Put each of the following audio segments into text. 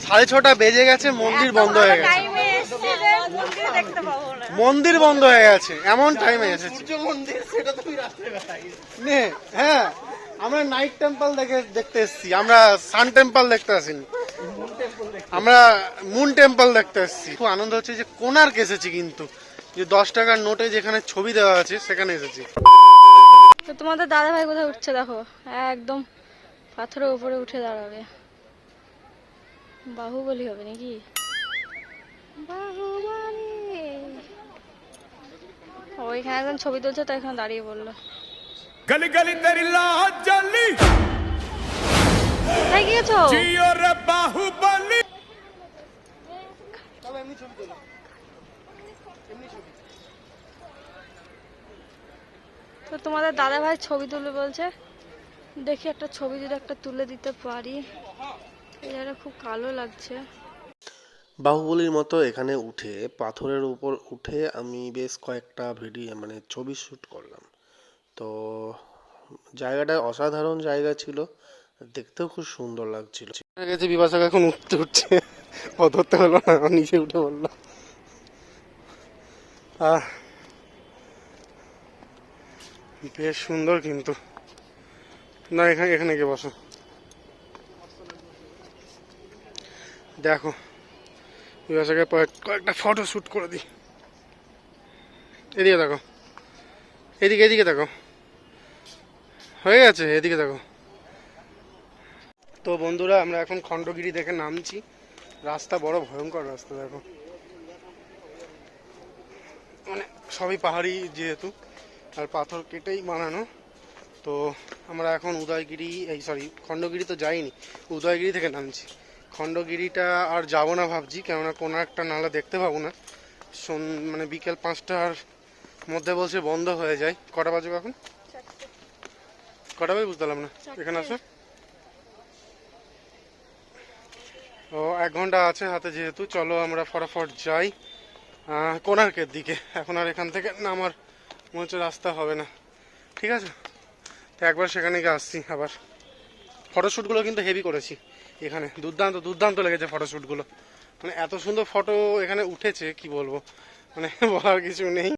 6:30 বেজে গেছে, মন্দির বন্ধ হয়ে গেছে। মন্দির বন্ধ হয়ে গেছে, এমন টাইমে এসেছি। হ্যাঁ, আমরা নাইট টেম্পল দেখতে এসেছি, আমরা সান টেম্পল দেখতে আসিনি, আমরা মুন টেম্পল দেখতে এসেছি। খুব আনন্দ হচ্ছে যে কোণার্ক এসেছি, কিন্তু যে 10 টাকার নোটে যেখানে ছবি দেওয়া আছে সেখানে এসেছি। তো তোমাদের দাদা ভাই কোথায় উঠছে দেখো, একদম পাথরের উপরে উঠে দাঁড়াবে। বাহুবলী হবে নাকি? বাহুবলী। ওইখানে একজন ছবি তুলছে, তো এখানে দাঁড়িয়ে বললো গলি গলি তেরি লাজ জ্বলি কোথায় গিয়েছো? জিও রে বাহুবলী। তো তোমাদের দাদা ভাই ছবি তুলবে বলছে, দেখি একটা ছবি যদি একটা তুলে দিতে পারি। এই জায়গাটা খুব কালো লাগছে। বাহুবলীর মতো এখানে উঠে, পাথরের উপর উঠে আমি বেশ কয়েকটা ভিডিও মানে ছবি শ্যুট করলাম। তো জায়গাটা অসাধারণ জায়গা ছিল, দেখতেও খুব সুন্দর লাগছিল। গেছে বিপাশাকে এখন উঠছে, ও ধরতে হলো না, নিচে উঠে বললো। বেশ সুন্দর কিন্তু না, এখানে গিয়ে বসো, দেখো বিপাশাকে কয়েকটা ফটো শ্যুট করে দিই। এদিকে দেখো, এদিকে দেখো, হয়ে গেছে, এদিকে দেখো। তো বন্ধুরা, আমরা এখন খণ্ডগিরি দেখে নামছি। রাস্তা বড় ভয়ঙ্কর রাস্তা, দেখো, মানে সবই পাহাড়ি যেহেতু, আর পাথর কেটেই বানানো। তো আমরা এখন খণ্ডগিরি তো যাইনি, উদয়গিরি থেকে নামছি। খণ্ডগিরিটা আর যাবো না ভাবছি, কেননা কোনো একটা নালা দেখতে পাবো না। মানে বিকেল 5টার মধ্যে বলছে বন্ধ হয়ে যায়। কটা বাজে এখন? কটা বাজে বুঝতে পারলাম না। এখানে আসো। ও 1 ঘন্টা আছে হাতে যেহেতু, চলো আমরা ফটাফট যাই কোণার্কের দিকে। এখন আর এখান থেকে নামার মনে হচ্ছে রাস্তা হবে না, ঠিক আছে? তো একবার সেখানে গিয়ে আসছি আবার। ফটোশ্যুটগুলো কিন্তু হেভি করেছি এখানে, দুর্দান্ত লেগেছে ফটোশ্যুটগুলো। মানে এত সুন্দর ফটো এখানে উঠেছে, কি বলবো, মানে বলার কিছু নেই।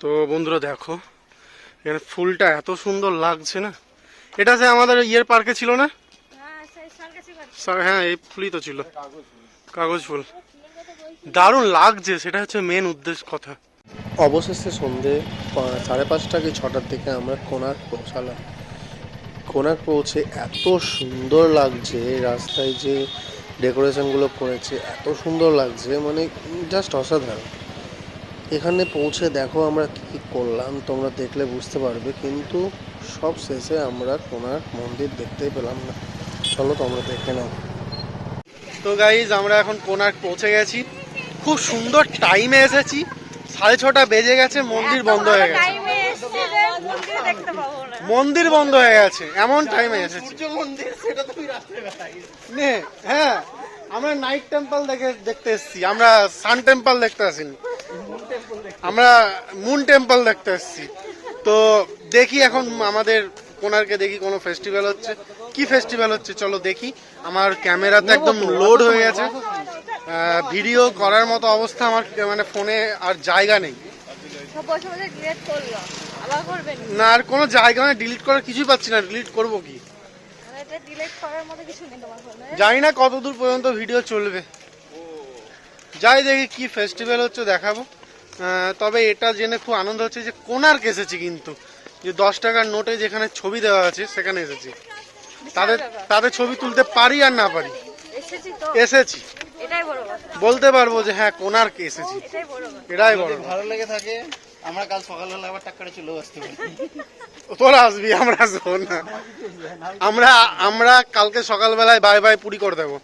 তো বন্ধুরা দেখো, এখানে ফুলটা এত সুন্দর লাগছে না। এটা যে আমাদের ইয়ের পার্কে ছিল না? হ্যাঁ, এই ফুলই তো ছিল, কাগজ ফুল। দারুণ লাগছে, সেটা হচ্ছে মেন উদ্দেশ্য কথা। অবশেষে সন্ধে 5:30 কি 6টার দিকে আমরা কোণার্ক পৌঁছালাম। কোণার্ক পৌঁছে এত সুন্দর লাগছে, রাস্তায় যে ডেকোরেশনগুলো করেছে এত সুন্দর লাগছে, মানে জাস্ট অসাধারণ। এখানে পৌঁছে দেখো আমরা কী করলাম, তোমরা দেখলে বুঝতে পারবে। কিন্তু সব শেষে আমরা কোণার্ক মন্দির দেখতেই পেলাম না। চলো তোমরা দেখে নাও। তো গাইজ, আমরা এখন কোণার্ক পৌঁছে গেছি, খুব সুন্দর টাইমে এসেছি। 6:30 বেজে গেছে, মন্দির বন্ধ হয়ে গেছে। মন্দির বন্ধ হয়ে গেছে, এমন টাইমে এসেছি। হ্যাঁ, আমরা নাইট টেম্পল দেখতে এসেছি, আমরা সান টেম্পল দেখতে আসিনি, আমরা মুন টেম্পল দেখতে এসেছি। তো দেখি এখন আমাদের কোণার্কে দেখি কোনো ফেস্টিভ্যাল হচ্ছে। কি ফেস্টিভ্যাল হচ্ছে চলো দেখি। আমার ক্যামেরাতে একদম লোড হয়ে গেছে, ভিডিও করার মতো অবস্থা আমার, মানে ফোনে আর জায়গা নেই। না, আর কোনো জায়গা মানে ডিলিট করার কিছুই পাচ্ছি না। ডিলিট করবো কি, জানি না কত দূর পর্যন্ত ভিডিও চলবে। যাই দেখি কি ফেস্টিভ্যাল হচ্ছে, দেখাবো। তবে এটা জেনে খুব আনন্দ হচ্ছে যে কোণার্ক এসেছি, কিন্তু যে 10 টাকার নোটে যেখানে ছবি দেওয়া আছে সেখানে এসেছি। তাদের ছবি তুলতে পারি আর না পারি, এসেছি বলতে পারবো যে হ্যাঁ কোণার্ক এসেছি, এটাই বড়। ভালো লেগে থাকে আমরা কাল সকালবেলা আবার টাক্কারে চলে আসতে পারি। তোরা আসবি, আমরা আসবো না। আমরা কালকে সকালবেলায় বাই বাই পুরি করে দেবো।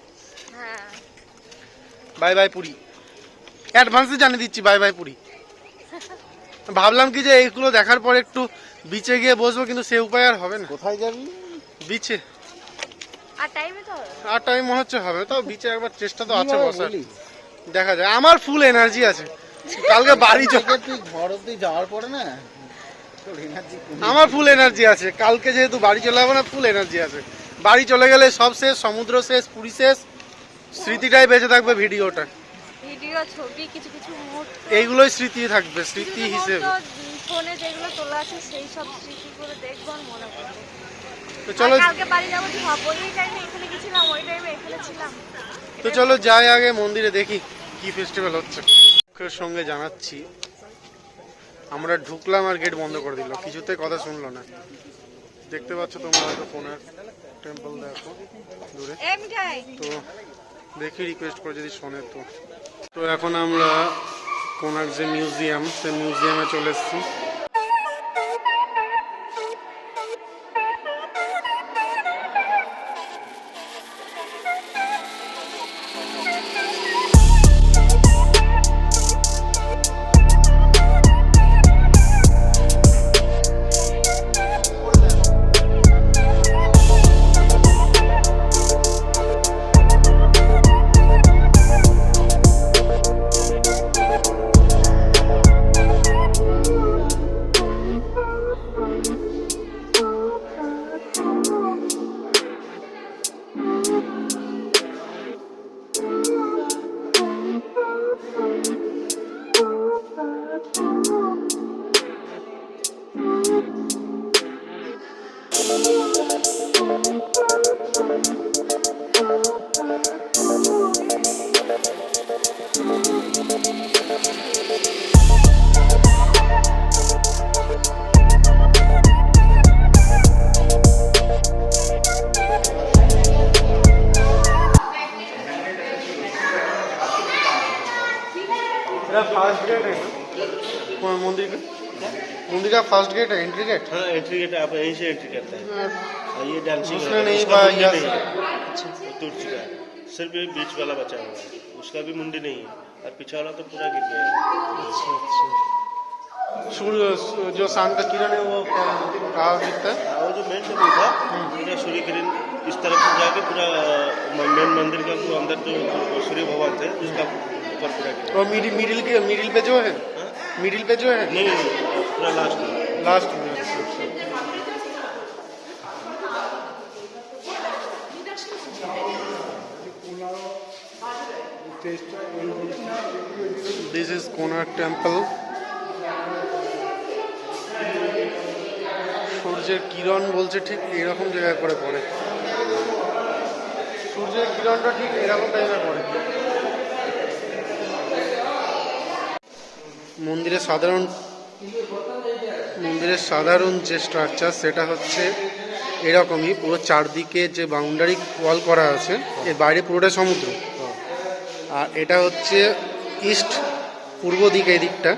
বাই বাই পুরি, অ্যাডভান্সে জানিয়ে দিচ্ছি, বাই বাই পুরি। ভাবলাম কি যে এইগুলো দেখার পর একটু বিচে গিয়ে বসবো, কিন্তু সে উপায় আর হবে না। কোথায় যাবি? বিচে। আর টাইম মনে হচ্ছে হবে, তাও বিচে একবার চেষ্টা তো আছে বসার, দেখা যায়। আমার ফুল এনার্জি আছে, কালকে বাড়ি যাওয়ার পরে না আমার ফুল এনার্জি আছে। কালকে যেহেতু বাড়ি চলে যাবো না, ফুল এনার্জি আছে। বাড়ি চলে গেলে সব শেষ, সমুদ্র শেষ, পুরী শেষ, স্মৃতিটাই বেঁচে থাকবে, ভিডিওটা, ভিডিও ছবি কিছু কিছু মুহূর্ত, এইগুলোই স্মৃতি থাকবে, কিছু স্মৃতি কিছু হিসেবে। মুহূর্ত ফোনে যেগুলো তোলা আছে সেই সব স্মৃতি করে দেখবো আর মনে করবো। তো চলো, আর কালকে বাড়ি যাবো, যে ভাববো এই টাইমে এখানে গেছিলাম, ওই টাইমে এখানে ছিলাম। তো চলো যাই আগে মন্দিরে, দেখি কি ফেস্টিভ্যাল হচ্ছে। লোকের সঙ্গে জানাচ্ছি, আমরা ঢুকলাম আর গেট বন্ধ করে দিল, কিছুতে কথা শুনলো না। দেখতে পাচ্ছ তোমরা হয়তো কোনার্ক টেম্পল, দেখো দূরে। এই মিঠাই, তো দেখি রিকোয়েস্ট করে যদি শোনে। তো তো এখন আমরা কোনার্ক যে মিউজিয়াম, সেই মিউজিয়ামে চলে এসেছি। फास्ट गेट है ना मंदिर का? मंदिर का फास्ट गेट है, एंट्री गेट? हाँ एंट्री गेट, आप यहीं से एंट्री करते हैं। और ये डांसिंग उसने नहीं उसका मुंडी पाया। नहीं है, वो टूट चुका है, सिर्फ ये बीच वाला बचा हुआ है, उसका भी मुंडी नहीं है, और पीछे वाला तो पूरा गिर गया है। अच्छा अच्छा। सूर्य जो शाम का किरण है वो कहाँ गिरता है? वो जो मेन टेबल था पूरा सूर्य किरण इस तरफ से जाके पूरा मेन मंदिर का जो अंदर जो सूर्य भगवान थे उसका ऊपर पूरा गिरा। और मिडिल पे जो है, मिडिल पे जो है, नहीं नहीं, पूरा लास्ट में। लास्ट में। अच्छा अच्छा। This is Konark temple. সূর্যের কিরণ বলছে ঠিক এরকম জায়গায় করে পড়ে, সূর্যের কিরণটা ঠিক এরকম টাইমে পড়ে। মন্দিরের সাধারণ যে স্ট্রাকচার সেটা হচ্ছে এরকমই, পুরো চারদিকে যে বাউন্ডারি ওয়াল করা আছে, এর বাইরে পুরোটা সমুদ্র। আর এটা হচ্ছে ইস্ট, পূর্ব দিকে এই দিকটা,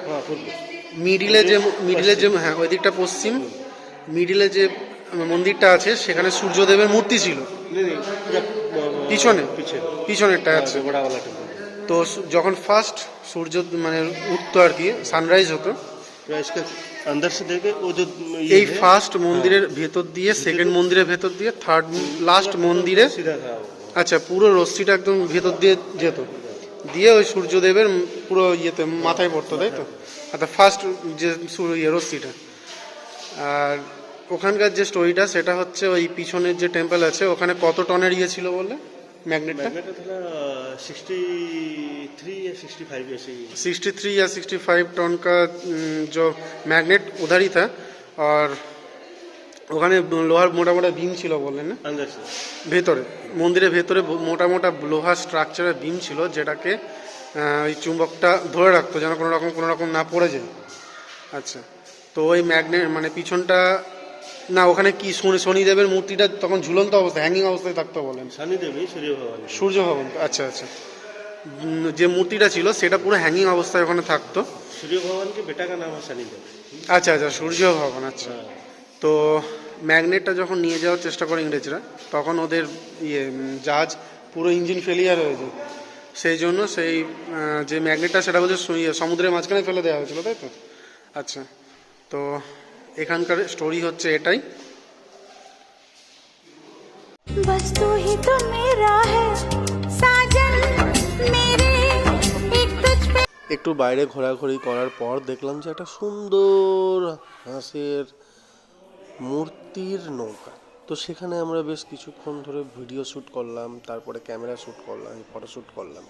মিডিলে যে হ্যাঁ ওই দিকটা পশ্চিম, মিডিলে যে মন্দিরটা আছে সেখানে সূর্যদেবের মূর্তি ছিল नहीं नहीं, पूरा পিছনে, पीछे পিছনেরটা আছে। बड़ा वाला टेम्पल তো যখন ফার্স্ট সূর্য মানে উঠতো আর কি, সানরাইজ হতো, पूरा इसके अंदर से देखे वो जो এই ফার্স্ট মন্দিরের ভেতর দিয়ে, সেকেন্ড মন্দিরের ভেতর দিয়ে, থার্ড লাস্ট মন্দিরে, सीधा था वो। আচ্ছা পুরো রশ্মিটা একদম ভেতর দিয়ে যেত, দিয়ে ওই সূর্যদেবের পুরো ইয়েতে মাথায় পড়তো, তাই তো? আচ্ছা ফার্স্ট যে রশ্মিটা। আর ওখানকার যে স্টোরিটা সেটা হচ্ছে ওই পিছনের যে টেম্পল আছে ওখানে কত টনের ইয়ে ছিল বলে मैग्नेट था 63 या 65 ऐसे ही। 63 या 65 टन का जो मैग्नेट उधर ही था। और ওখানে লোহার মোটা মোটা বিম ছিল বললেন না, अंदर से ভেতরে মন্দিরের ভেতরে মোটা মোটা লোহার স্ট্রাকচারের বিম ছিল, যেটাকে ওই চুম্বকটা ধরে রাখতো যেন কোনো রকম না পড়ে যায়। আচ্ছা, তো ওই ম্যাগনেট মানে পিছনটা না, ওখানে কি শনিদেবের মূর্তিটা তখন ঝুলন্ত অবস্থায়, হ্যাঙ্গিং অবস্থায় থাকতো বলেন? शनिदेव ही सूर्य भगवान। সূর্য ভবন, আচ্ছা আচ্ছা। যে মূর্তিটা ছিল সেটা পুরো হ্যাঙ্গিং অবস্থায় ওখানে থাকতো। सूर्य भगवान के बेटा का नाम है शनिदेव। আচ্ছা আচ্ছা, সূর্য ভবন, আচ্ছা। তো ম্যাগনেটটা যখন নিয়ে যাওয়ার চেষ্টা করে ইংরেজরা, তখন ওদের জাহাজ পুরো ইঞ্জিন ফেলিয়ার হয়ে যায়, সেই জন্য সেই যে ম্যাগনেটটা সেটা বলছে সমুদ্রের মাঝখানে ফেলে দেওয়া হয়েছিল, তাই তো? আচ্ছা, তো এখানকার স্টোরি হচ্ছে এটাই। बस तू ही तो मेरा है साजन मेरे एक तुझ पे। একটু বাইরে ঘোরাঘুরি করার পর দেখলাম যে একটা সুন্দর হাঁসের মূর্তির নৌকা, তো সেখানে আমরা বেশ কিছুক্ষণ ধরে ভিডিও শ্যুট করলাম, তারপরে ক্যামেরা শ্যুট করলাম, ফটো শ্যুট করলাম,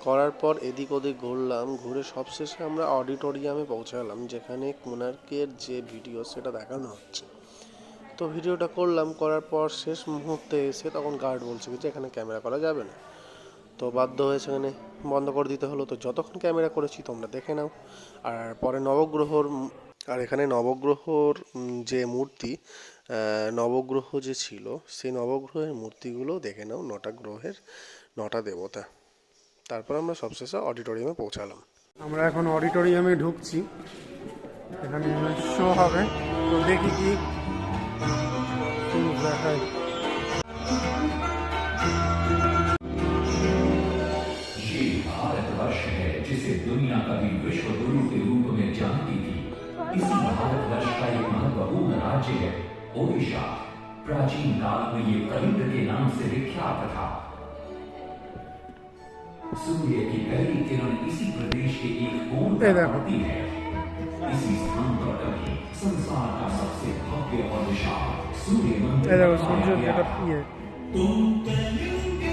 করার পর এদিক ওদিক ঘুরলাম, ঘুরে সবশেষে আমরা অডিটোরিয়ামে পৌঁছালাম, যেখানে কোণার্কের যে ভিডিও সেটা দেখানো হচ্ছে। তো ভিডিওটা করলাম, করার পর শেষ মুহূর্তে এসে তখন গার্ড বলছে যে এখানে ক্যামেরা করা যাবে না। তো বাধ্য হয়ে সেখানে বন্ধ করে দিতে হলো। তো যতক্ষণ ক্যামেরা করেছি তোমরা দেখে নাও। আর পরে এখানে নবগ্রহর যে মূর্তি, নবগ্রহ যে ছিল সেই নবগ্রহের মূর্তিগুলো দেখে নাও, 9টা গ্রহের 9টা দেবতা। তারপর আমরা সবশেষে অডিটোরিয়ামে পৌঁছালাম। আমরা এখন অডিটোরিয়ামে ঢুকছি, এখানে শো হবে, তো দেখি কি দেখায়। ये भारतवर्ष है जिसे दुनिया कभी विश्व गुरु के रूप में जानती थी। इसी भारतवर्ष का एक महत्वपूर्ण राज्य है ओडिशा। प्राचीन काल में ये कलिंग के नाम से विख्यात था। सूर्य की पहली किरण इसी प्रदेश के एक कोण पर पड़ती है। इसी स्थान पर कभी संसार का सबसे भव्य और विशाल सूर्य मंदिर बनाया गया। तुम कलिंग की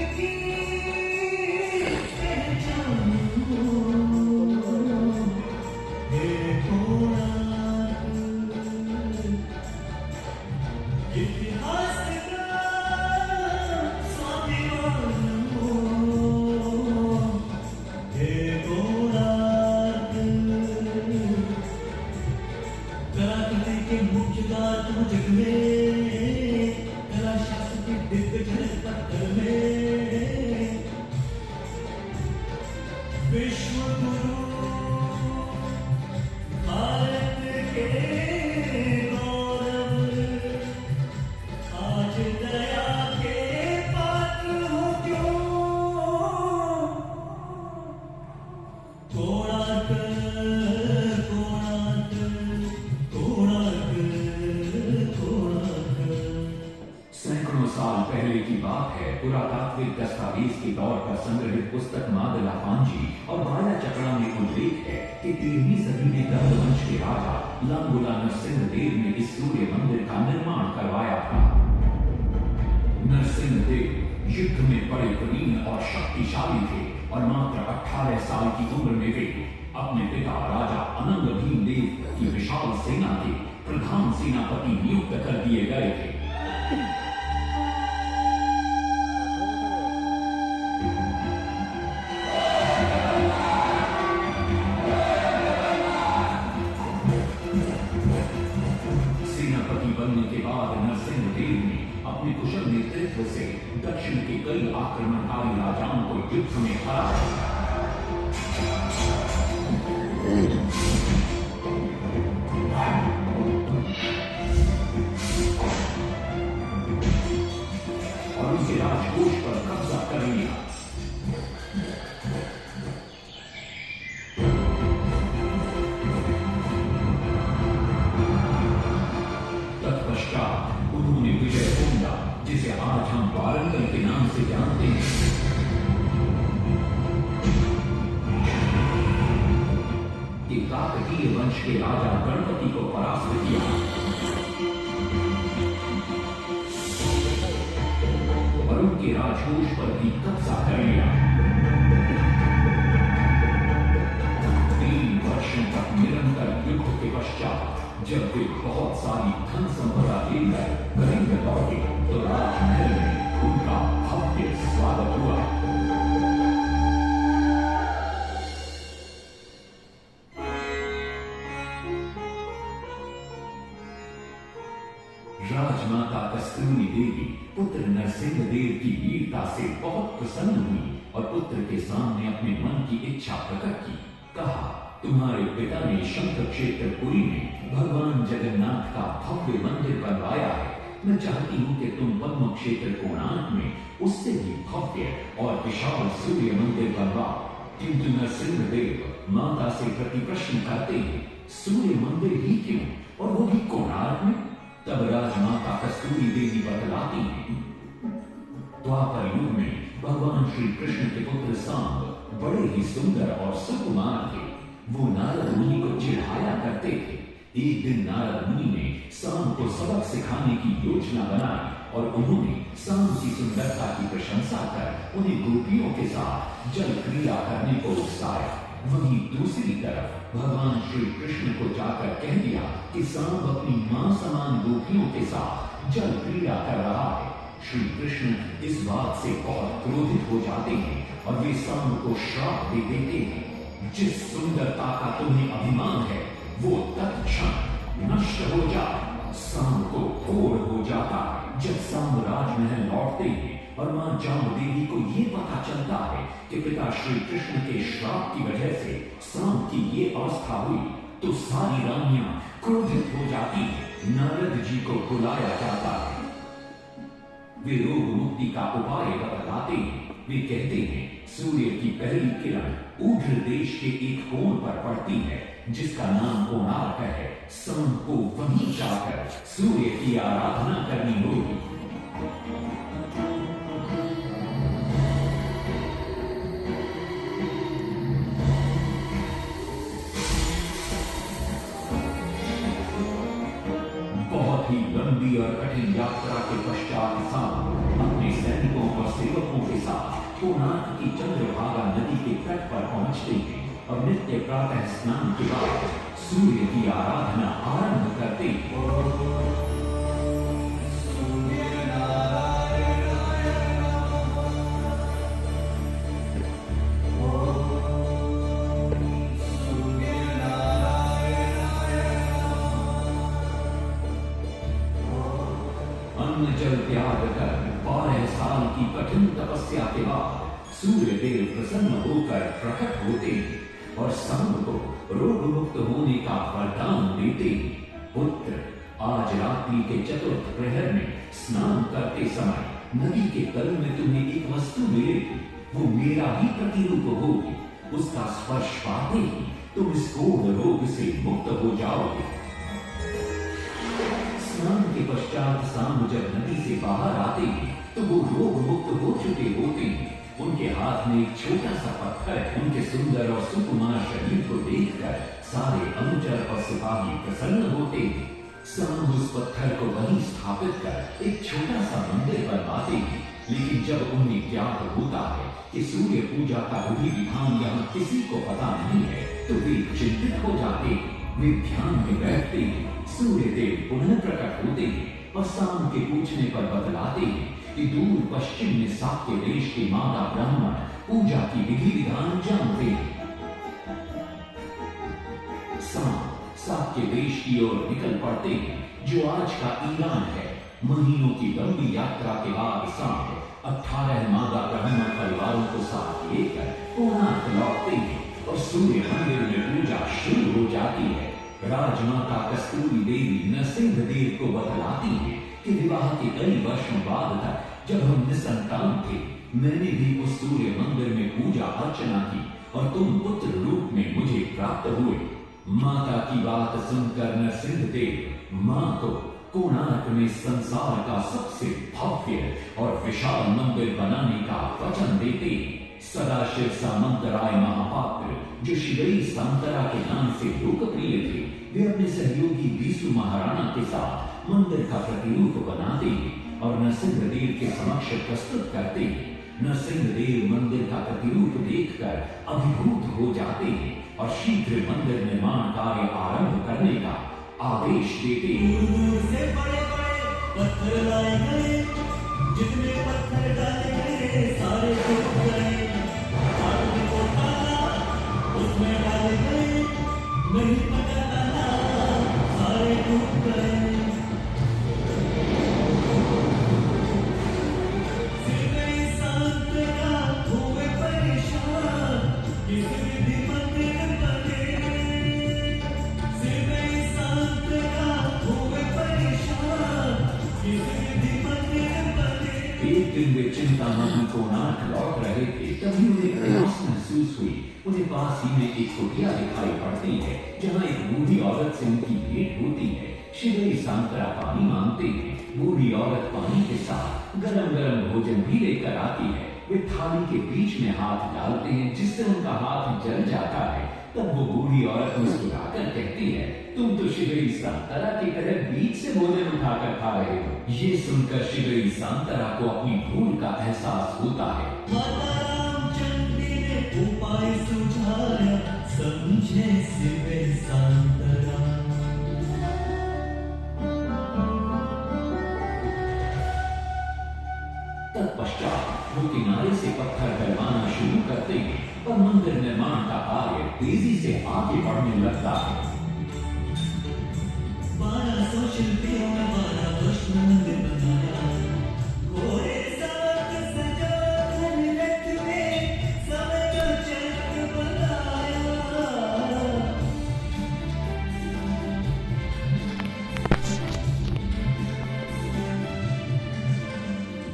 साल पहले की बात है। पुरातात्विक दस्तावेज के तौर पर संग्रहित पुस्तक मादला पांजी और बाला चक्रा में उल्लेख है कि 13वीं सदी में गंगवंश के राजा लांगुला नरसिंहदेव ने इस सूर्य मंदिर का निर्माण करवाया था। नरसिंहदेव युद्ध में बड़े प्रवीण और शक्तिशाली थे और मात्र 18 साल की उम्र में वे अपने पिता राजा अनंग भीमदेव की विशाल सेना के प्रधान सेनापति नियुक्त कर दिए गए थे। बनने के बाद नरसिंहदेव ने अपने कुशल नेतृत्व से दक्षिण के कई आक्रमणकारी राजाओं को युद्ध में हराया। और उनके राजकोष पर कब्जा कर लिया। उन्होंने विजय कुंडा, जिसे आज हम वारंगल के नाम से जानते हैं, कि काकतीय वंश के राजा गणपति को परास्त किया। और उनके राजकोष पर भी कब्जा कर लिया। 3 वर्षों तक निरंतर युद्ध के पश्चात जब वे बहुत सारी धन संपदा लेकर कलिंग लौटे तो राजमहल में उनका भव्य स्वागत हुआ। राजमाता कस्तूरी देवी पुत्र नरसिंहदेव की वीरता से बहुत प्रसन्न हुई और पुत्र के सामने अपने मन की इच्छा प्रकट की। कहा, तुम्हारे पिता ने शंख क्षेत्र पुरी में भगवान जगन्नाथ का भव्य मंदिर बनवाया है। मैं चाहती हूँ कि तुम पद्म क्षेत्र कोणार्क में उससे भी भव्य और विशाल सूर्य मंदिर बनवाओ। किंतु नरसिंहदेव माता से प्रति प्रश्न करते हैं, सूर्य मंदिर ही क्यों, और वो भी कोणार्क में? तब राजमाता कस्तूरी देवी बतलाती हैं, द्वापर युग में भगवान श्री कृष्ण के पुत्र सांब बड़े ही सुंदर और सुकुमार थे। वो नारद मुनि को चिढ़ाया करते थे। एक दिन नारद मुनि ने सांब को सबक सिखाने की योजना बनाई और उन्होंने शाम की सुंदरता की प्रशंसा कर उन्हें गोपियों के साथ जल क्रीड़ा करने को उकसाया। वहीं दूसरी तरफ भगवान श्री कृष्ण को जाकर कह दिया कि सांब अपनी मां समान गोपियों के साथ जल क्रीड़ा कर रहा है। श्री कृष्ण इस बात से बहुत क्रोधित हो जाते हैं और वे सांब को श्राप दे देते हैं, जिस सुंदरता का तुम्हें अभिमान है वो तत्क्षण नष्ट हो जाए। सांब को घोर हो जाता है। जब सांब राजमहल लौटते हैं और मां जामदेवी को ये पता चलता है कि पिता श्री कृष्ण के श्राप की वजह से सांब की ये अवस्था हुई, तो सारी रानियां क्रोधित हो जाती हैं। नारद जी को बुलाया जाता है। वे रोग मुक्ति का उपाय बतलाते हैं। वे कहते हैं सूर्य की पहली किरण ऊर्ध्व देश के एक कोण पर पड़ती है जिसका नाम कोणार्क है। सांब को वहीं जाकर सूर्य की आराधना करनी होगी। बहुत ही लंबी और कठिन यात्रा के पश्चात सांब अपने सैनिकों और सेवकों के साथ कोणार्क की चंद्रभागा नदी के तट पर पहुंचते हैं और नित्य प्रातः स्नान के बाद सूर्य की आराधना आरंभ करते हैं। अन्न जल त्याग कर 12 साल की कठिन तपस्या के बाद सूर्य देव प्रसन्न होकर प्रकट होते हैं और सांब को रोग मुक्त होने का वरदान देते हैं। पुत्र, आज रात्रि के चतुर्थ प्रहर में स्नान करते समय नदी के तल में तुम्हें एक वस्तु मिलेगी। वो मेरा ही प्रतिरूप होगी। उसका स्पर्श पाते ही तुम इस कोढ़ रोग से मुक्त हो जाओगे। स्नान के पश्चात सांब जब नदी से बाहर आते हैं तो वो रोग मुक्त हो चुके होते हैं। उनके हाथ में एक छोटा सा पत्थर है। उनके सुंदर और सुकुमार शरीर को देखकर सारे अनुचर और सिपाही प्रसन्न होते हैं। सांब उस पत्थर को वहीं स्थापित कर एक छोटा सा मंदिर बनवाते हैं। लेकिन जब उन्हें ज्ञात होता है कि सूर्य पूजा का विधि विधान यहाँ किसी को पता नहीं है तो वे चिंतित हो जाते हैं। वे ध्यान में बैठते हैं। सूर्य देव पुनः प्रकट होते हैं और सांब के पूछने पर बतलाते हैं कि दूर पश्चिम में साक्य देश के माता ब्राह्मण पूजा की विधि विधान जानते हैं। सांब साक्य देश की ओर निकल पड़ते हैं जो आज का ईरान है। महीनों की लंबी यात्रा के बाद सांब 18 मादा ब्राह्मण परिवारों को साथ लेकर कोणार्क लौटते हैं और सूर्य मंदिर में पूजा शुरू हो जाती है। राजमाता कस्तूरी देवी नरसिंह देव को बतलाती है कि विवाह के कई वर्षों बाद तक जब हम निसंतान थे, मैंने भी उस सूर्य मंदिर में पूजा अर्चना की और तुम पुत्र रूप में मुझे प्राप्त हुए। माता की बात सुनकर नरसिंह देव मां को कोणार्क में संसार का सबसे भव्य और विशाल मंदिर बनाने का वचन देते हैं। सदाशिव सामंतराय महापात्र जो शिवई सांतरा के नाम से लोकप्रिय थे, वे अपने सहयोगी बीसू महाराणा के साथ मंदिर का प्रतिरूप बनाते हैं और नरसिंह देव के समक्ष प्रस्तुत करते हैं। नरसिंह देव मंदिर का प्रतिरूप देखकर अभिभूत हो जाते हैं और शीघ्र मंदिर निर्माण कार्य आरंभ करने का आदेश देते हैं। से बड़े बड़े पत्थर लाए गए, जितने पत्थर डाले गए सारे टूट गए। आदमी को डाला उसमें डाले गए, नहीं पता डाला सारे टूट गए। एक दिन वे चिंतामग्न कोणार्क लौट रहे थे, तभी उन्हें प्यास महसूस हुई। उन्हें पास ही में एक कुटिया दिखाई पड़ती है जहाँ एक बूढ़ी औरत से उनकी भेंट होती है। शिवई सांतरा पानी मांगते हैं। बूढ़ी औरत पानी के साथ गरम गरम भोजन भी लेकर आती है। वे थाली के बीच में हाथ डालते हैं जिससे उनका हाथ जल जाता है। तब वो बूढ़ी औरत मुस्कुराकर कहती है, तुम तो शिवई सांतरा की तरह बीच से भोजन उठाकर खा रहे हो। ये सुनकर शिवई सांतरा को अपनी भूल का एहसास होता है। माता रामचंद्री ने उपाय सुझाया, समझे शिवई सांतरा। तत्पश्चात वो किनारे से पत्थर डलवाना शुरू करते हैं और मंदिर निर्माण का कार्य तेजी से आगे बढ़ने लगता है। 1200 शिल्पियों ने 12 वर्ष में मंदिर बनाया। घोड़े साथ सजा धन रथ में, समय का चक्र बनाया।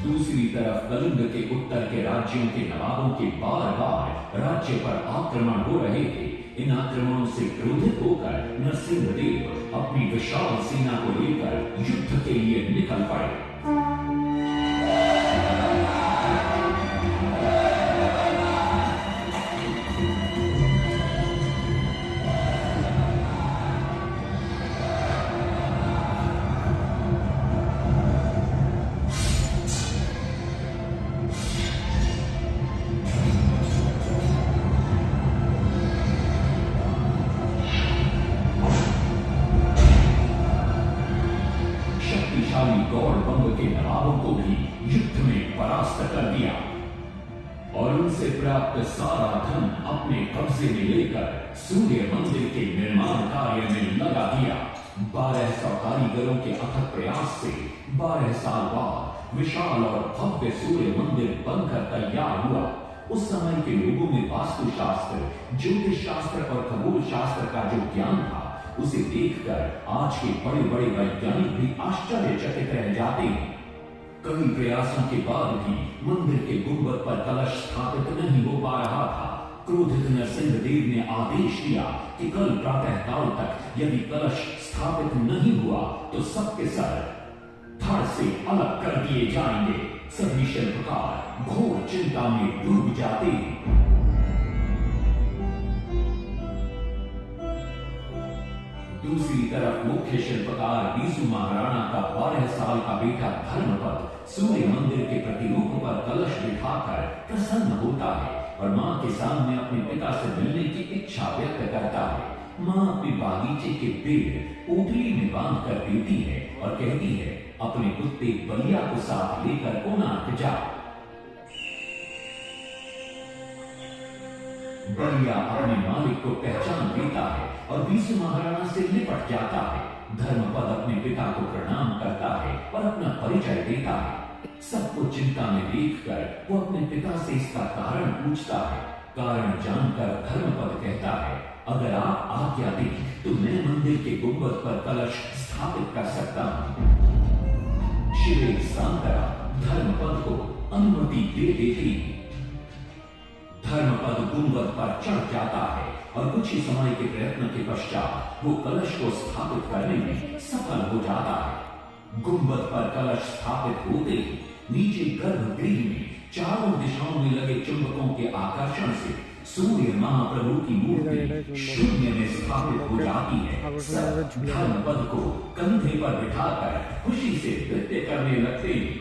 दूसरी तरफ कलिंग के उत्तर के राज्यों के नवाबों के बार बार राज्य पर आक्रमण हो रहे थे। इन आक्रमणों से क्रोधित होकर नरसिंहदेव अपनी विशाल सेना को लेकर युद्ध के लिए निकल पड़े। शक्तिशाली गौड़ बंग के नवाबों को भी युद्ध में परास्त कर दिया और उनसे प्राप्त सारा धन अपने कब्जे में लेकर सूर्य मंदिर के निर्माण कार्य में लगा दिया। 1200 कारीगरों के अथक प्रयास से 12 साल बाद विशाल और भव्य सूर्य मंदिर बनकर तैयार हुआ। उस समय के लोगों में वास्तुशास्त्र, ज्योतिष शास्त्र और खगोल शास्त्र का जो ज्ञान था, उसे देखकर आज के बड़े बड़े वैज्ञानिक भी आश्चर्यचकित रह जाते हैं। कई प्रयासों के बाद भी मंदिर के गुंबद पर कलश स्थापित नहीं हो पा रहा था। क्रोधित नरसिंहदेव ने आदेश दिया कि कल प्रातः काल तक यदि कलश स्थापित नहीं हुआ तो सबके सर धड़ से अलग कर दिए जाएंगे। सभी शिल्पकार घोर चिंता में डूब जाते हैं। दूसरी तरफ मुख्य शिल्पकार बीसू महाराणा का 12 साल का बेटा धर्मपद सूर्य मंदिर के प्रतिरूप पर कलश बिठाकर प्रसन्न होता है और मां के सामने अपने पिता से मिलने की इच्छा व्यक्त करता है। मां अपने बागीचे के पेड़ पोटली में बांध कर देती है और कहती है, अपने कुत्ते बलिया को साथ लेकर कोणार्क जा। बलिया अपने मालिक को पहचान लेता है और बीसू महाराणा से निपट जाता है। धर्मपद अपने पिता को प्रणाम करता है और अपना परिचय देता है। सबको चिंता में देखकर वो अपने पिता से इसका कारण पूछता है। कारण जानकर धर्मपद कहता है, अगर आप आज्ञा दें तो मैं मंदिर के गुंबद पर कलश स्थापित कर सकता हूँ। शिवे सांतरा धर्मपद को अनुमति दे देती है। धर्मपद गुंबद पर चढ़ जाता है और कुछ ही समय के प्रयत्न के पश्चात वो कलश को स्थापित करने में सफल हो जाता है। गुंबद पर कलश स्थापित होते ही नीचे गर्भगृह में चारों दिशाओं में लगे चुंबकों के आकर्षण से सूर्य महाप्रभु की मूर्ति शून्य में स्थापित हो जाती है। सब धर्मपद को कंधे पर बिठाकर खुशी से नृत्य करने लगते हैं।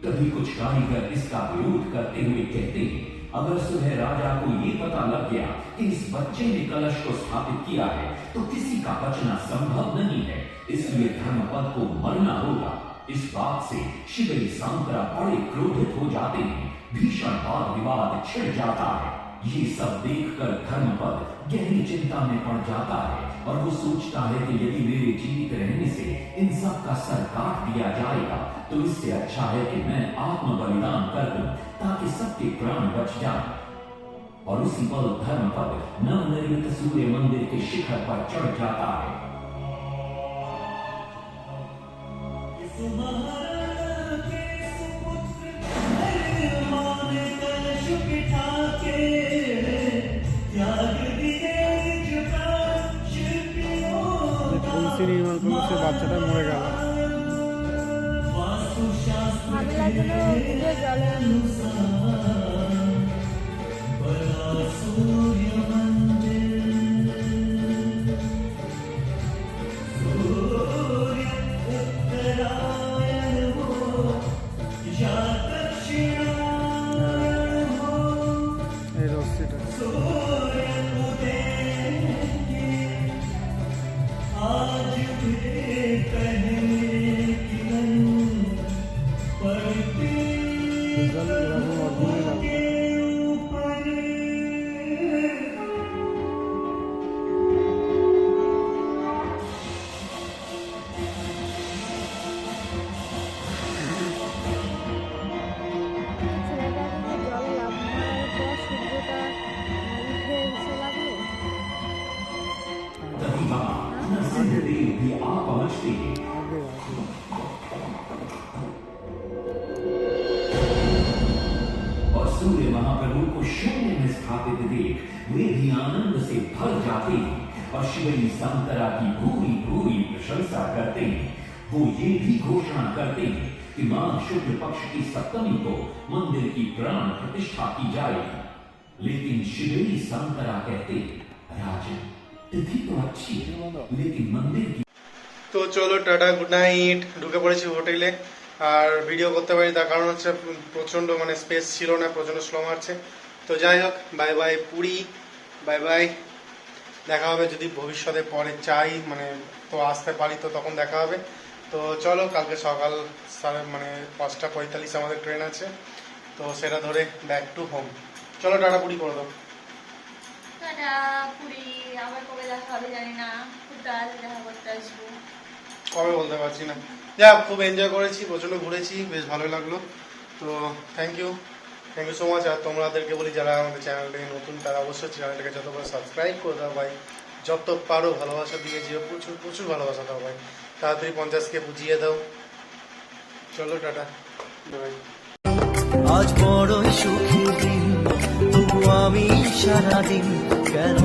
तभी कुछ कारीगर इसका विरोध करते हुए कहते हैं, अगर सुबह राजा को ये पता लग गया कि इस बच्चे ने कलश को स्थापित किया है तो किसी का बचना संभव नहीं है, इसलिए धर्मपद को मरना होगा। इस बात से शिवे सांतरा बड़े क्रोधित हो जाते हैं। भीषण वाद विवाद छिड़ जाता है। ये सब देखकर धर्मपद गहरी चिंता में पड़ जाता है और वो सोचता है कि यदि मेरे जीवित रहने से इन सब का सर काट दिया जाएगा तो इससे अच्छा है कि मैं आत्म बलिदान कर दूं ताकि सबके प्राण बच जाएं। और उसी पल धर्मपद नवनिर्मित सूर्य मंदिर के शिखर पर चढ़ जाता है। निर्माण করলো সে বাচ্চাটা মরে গেল। আমি লাগলো ভিডিও জলে सूर्य मंदिर आज मेरे कहने की नहीं पड़ती के ऊपर জলে লাভ মারার পর সূর্যটা উঠে এসে লাগলো। तभी वहाँ नरसिंहदेव भी आ पहुँचते हैं। और सूर्य महाप्रभु को शून्य में स्थापित देख वे भी आनंद से भर जाते हैं और शिवली संतरा की भूरी भूरी प्रशंसा करते हैं। वो ये भी घोषणा करते हैं कि मां शुक्ल पक्ष की सप्तमी को मंदिर की प्राण प्रतिष्ठा की जाएगी। लेकिन शिवली संतरा कहते राजन तिथि तो अच्छी है लेकिन मंदिर की তো চলো টাটা, গুড নাইট। ঢুকে পড়েছি হোটেলে, আর ভিডিও করতে পারি তার কারণ হচ্ছে প্রচণ্ড মানে স্পেস ছিল না, প্রচণ্ড স্লো মারছে। তো যাই হোক, bye bye Puri, bye bye. দেখা হবে যদি ভবিষ্যতে পরে চাই মানে তো আসতে পারি তো তখন দেখা হবে। তো চলো, কালকে সকাল 5:45 আমাদের ট্রেন আছে, তো সেটা ধরে ব্যাক টু হোম। চলো টাটা, পুরী করে দাও। টাটা পুরী, আবার কবে দেখা হবে জানি না, খুব তাড়াতাড়ি দেখা করতে আসবো। কবে বলতে পারছি না। যা, খুব এনজয় করেছি, প্রচণ্ড ঘুরেছি, বেশ ভালো লাগলো। তো থ্যাংক ইউ সো মাচ। আর তোমাদেরকে বলি যারা আমাদের চ্যানেলটাকে নতুন তারা অবশ্যই চ্যানেলটাকে যত করে সাবস্ক্রাইব করে দাও ভাই, যত পারো ভালোবাসা দিয়ে যেও, প্রচুর প্রচুর ভালোবাসা দাও ভাই, তাড়াতাড়ি 50কে বুঝিয়ে দাও। চলো টাটা, বাই। আজ বড়ই সুখী দিন, তবু আমি সারাদিন কেন